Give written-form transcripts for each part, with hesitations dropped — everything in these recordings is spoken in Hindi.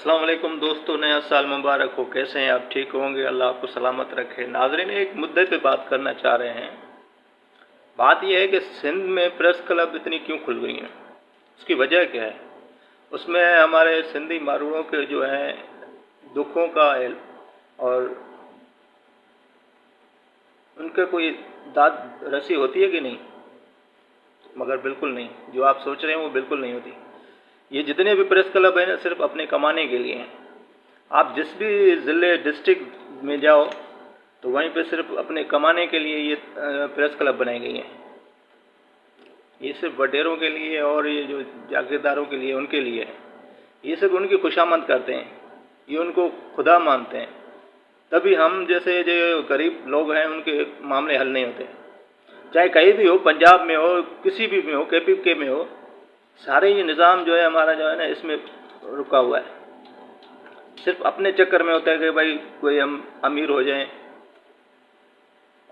अस्सलाम वालेकुम दोस्तों, नया साल मुबारक हो। कैसे हैं आप? ठीक होंगे, अल्लाह आपको सलामत रखे। नाज़रीन, एक मुद्दे पे बात करना चाह रहे हैं। बात यह है कि सिंध में प्रेस क्लब इतनी क्यों खुल गई हैं, उसकी वजह क्या है? उसमें हमारे सिंधी मारूड़ों के जो हैं दुखों का और उनके कोई दाद रसी होती है कि नहीं? मगर बिल्कुल नहीं। जो आप सोच रहे हैं वो बिल्कुल नहीं होती। ये जितने भी प्रेस क्लब हैं ना, सिर्फ अपने कमाने के लिए हैं। आप जिस भी ज़िले डिस्ट्रिक्ट में जाओ तो वहीं पे सिर्फ अपने कमाने के लिए ये प्रेस क्लब बनाई गई हैं। ये सिर्फ वडेरों के लिए और ये जो जागीरदारों के लिए, उनके लिए है। ये सिर्फ उनकी खुशामद करते हैं, ये उनको खुदा मानते हैं। तभी हम जैसे जो गरीब लोग हैं उनके मामले हल नहीं होते। चाहे कहीं भी हो, पंजाब में हो, किसी भी में हो, KPK में हो, सारे ये निज़ाम जो है हमारा जो है ना, इसमें रुका हुआ है। सिर्फ अपने चक्कर में होता है कि भाई कोई हम अमीर हो जाएं।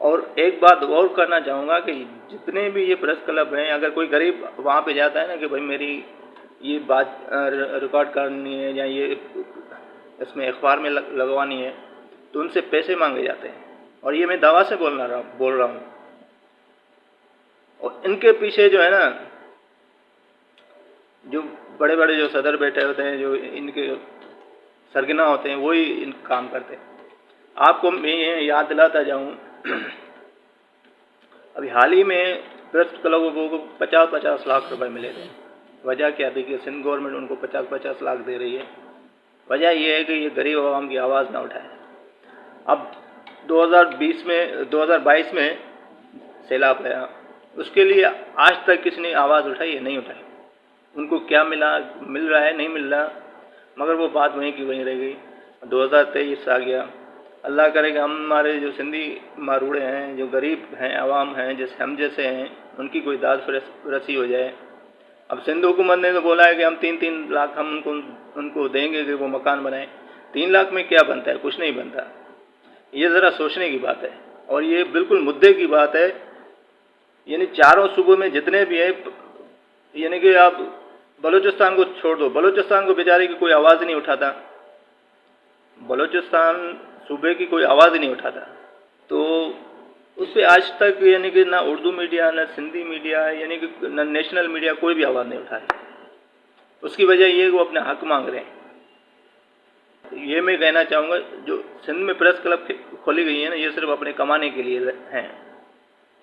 और एक बात और करना चाहूँगा कि जितने भी ये प्रेस क्लब हैं, अगर कोई गरीब वहाँ पे जाता है ना कि भाई मेरी ये बात रिकॉर्ड करनी है या ये इसमें अखबार में लगवानी है, तो उनसे पैसे मांगे जाते हैं। और ये मैं दावा से बोल रहा हूँ। और इनके पीछे जो है ना, जो बड़े बड़े जो सदर बैठे होते हैं, जो इनके सरगना होते हैं, वही इन काम करते हैं। आपको मैं याद दिलाता जाऊं, अभी हाल ही में प्रेस क्लबों को 50-50 लाख रुपए मिले थे। वजह क्या थी कि सिंध गवर्नमेंट उनको 50-50 लाख दे रही है? वजह यह है कि ये गरीब आवाम की आवाज़ ना उठाए। अब 2022 में सैलाब आया, उसके लिए आज तक किसी ने आवाज़ उठाई है? नहीं उठाई। उनको क्या मिल रहा है, नहीं मिल रहा, मगर वो बात वहीं की वहीं रह गई। 2023 आ गया। अल्लाह करे कि हमारे जो सिंधी मारूड़े हैं, जो गरीब हैं, आवाम हैं, जैसे हम जैसे हैं, उनकी कोई दाद रसी हो जाए। अब सिंध हुकूमत ने तो बोला है कि हम 3-3 लाख हम उनको देंगे कि वो मकान बनाएं। 3 लाख में क्या बनता है? कुछ नहीं बनता। ये ज़रा सोचने की बात है और ये बिल्कुल मुद्दे की बात है। यानी चारों सूबों में जितने भी है, यानी कि आप बलूचिस्तान को छोड़ दो, बलूचिस्तान को बेचारे की कोई आवाज़ नहीं उठाता। बलूचिस्तान सूबे की कोई आवाज़ नहीं उठाता। तो उस पर आज तक यानी कि ना उर्दू मीडिया, ना सिंधी मीडिया, यानी कि ना नेशनल मीडिया, कोई भी आवाज़ नहीं उठा रही। उसकी वजह ये वो अपने हक मांग रहे हैं। ये मैं कहना चाहूँगा, जो सिंध में प्रेस क्लब खोली गई है ना, ये सिर्फ अपने कमाने के लिए हैं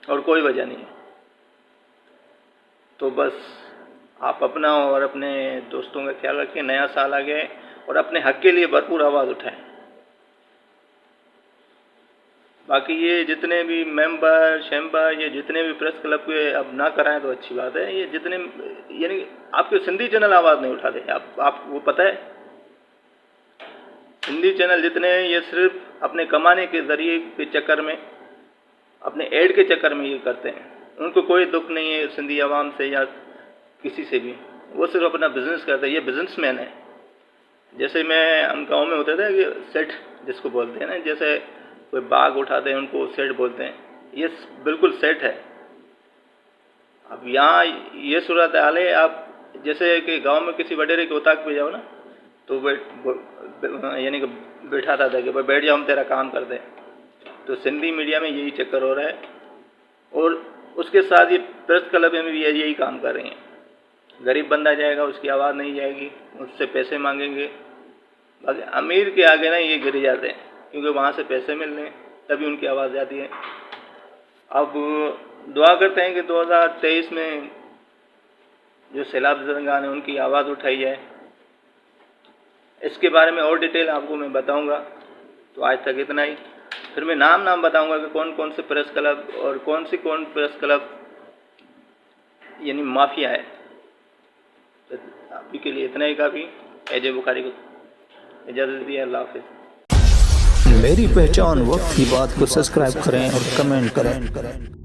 और कोई वजह नहीं है। तो बस आप अपना और अपने दोस्तों का ख्याल रखें। नया साल आ गया है और अपने हक के लिए भरपूर आवाज़ उठाएं। बाकी ये जितने भी मेंबर शैम्बर, ये जितने भी प्रेस क्लब के अब ना कराएं तो अच्छी बात है। ये जितने यानी आपके सिंधी चैनल आवाज़ नहीं उठाते, आप वो पता है? हिंदी चैनल जितने हैं ये सिर्फ अपने कमाने के ज़रिए के चक्कर में, अपने ऐड के चक्कर में ये करते हैं। उनको कोई दुख नहीं है सिंधी आवाम से या किसी से भी। वो सिर्फ अपना बिजनेस करते हैं। ये बिजनेसमैन है। जैसे हम गांव में होते थे कि सेठ जिसको बोलते हैं ना, जैसे कोई बाग उठाते हैं उनको सेठ बोलते हैं। ये बिल्कुल सेठ है। अब यहाँ ये सूरत हाल है, आप जैसे कि गांव में किसी वडेरे के उताक पे जाओ ना, तो यानी कि बैठाता था कि भाई बैठ जाओ, हम तेरा काम कर दें। तो सिंधी मीडिया में यही चक्कर हो रहा है और उसके साथ ये प्रेस क्लब में भी यही काम कर रही हैं। गरीब बंदा जाएगा, उसकी आवाज़ नहीं जाएगी, उससे पैसे मांगेंगे। बाकी अमीर के आगे ना ये गिर जाते हैं, क्योंकि वहाँ से पैसे मिल रहे हैं, तभी उनकी आवाज़ जाती है। अब दुआ करते हैं कि 2023 में जो सैलाब ज़दगान है उनकी आवाज़ उठाई जाए। इसके बारे में और डिटेल आपको मैं बताऊंगा। तो आज तक इतना ही। फिर मैं नाम बताऊंगा कि कौन कौन से प्रेस क्लब और कौन प्रेस क्लब यानी माफिया है। तो अभी के लिए इतना ही काफ़ी। एजे बुखारी को इजाज़त दी। अल्लाह हाफिज़। मेरी पहचान वक्त की बात को सब्सक्राइब करें और कमेंट करें।